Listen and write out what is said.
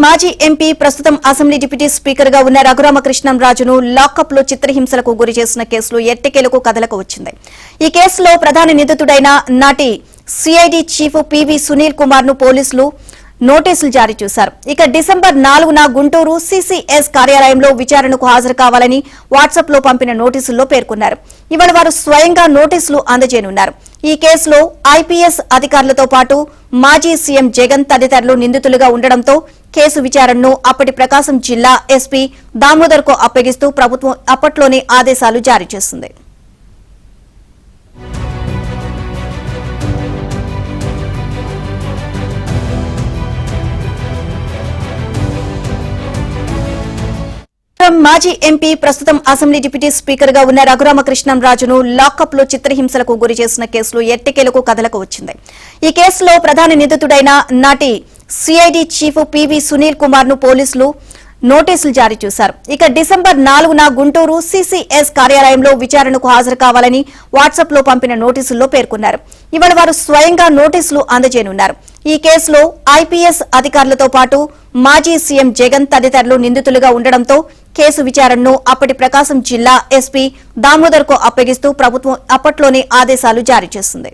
మాజీ ఎంపీ ప్రస్తుతం assembly deputy speaker గా ఉన్న రఘురామకృష్ణంరాజును లాకప్ లో చిత్రహింసలకు గురి చేసిన కేసులో ఎట్టకేలకు కదలకు వచ్చింది. ఈ కేసులో ప్రధాన నిందితుడైన నాటి CID chief PV Sunil Kumar ను పోలీసులు నోటీసులు జారీ చేశారు. ఇక డిసెంబర్ 4న గుంటూరు సిసిఎస్ కార్యాలయంలో విచారణకు హాజరు కావాలని వాట్సాప్ లో పంపిన నోటీసుల్లో పేర్కొన్నారు. ఇవాళ వారు స్వయంగా నోటీసులు అందజేయనున్నారు. ఈ కేసులో ఐపీఎస్ అధికారులతో పాటు మాజీ సీఎం జగన్ తదితరులు నిందితులుగా ఉండడంతో కేసు విచారణను అప్పటి ప్రకాశం జిల్లా ఎస్పీ దామోదర్ కు అప్పగిస్తూ ప్రభుత్వం అప్పట్లోనే ఆదేశాలు జారీ చేసింది. మాజీ ఎంపీ ప్రస్తుతం అసెంబ్లీ డిప్యూటీ స్పీకర్ గా ఉన్న రఘురామకృష్ణంరాజును లాకప్ లో చిత్రహింసలకు గురి చేసిన కేసులో ఎట్టకేలకు కదలకు వచ్చింది. ఈ కేసులో ప్రధాన నిందితుడైన నాటి CID chief PV Sunil Kumar ను పోలీసులు నోటీసులు జారీ చేశారు. ఇక డిసెంబర్ 4న గుంటూరు సిసిఎస్ కార్యాలయంలో విచారణకు హాజరు కావాలని వాట్సాప్ లో పంపిన నోటీసుల్లో పేర్కొన్నారు. ఇవాళ వారు స్వయంగా నోటీసులు అందజేయనున్నారు. ఈ కేసులో ఐపీఎస్ అధికారులతో పాటు మాజీ సీఎం జగన్ తదితరులు నిందితులుగా ఉండడంతో కేసు విచారణను అప్పటి ప్రకాశం జిల్లా ఎస్పీ దామోదర్ కు అప్పగిస్తూ ప్రభుత్వం అప్పట్లోనే ఆదేశాలు జారీ చేసింది.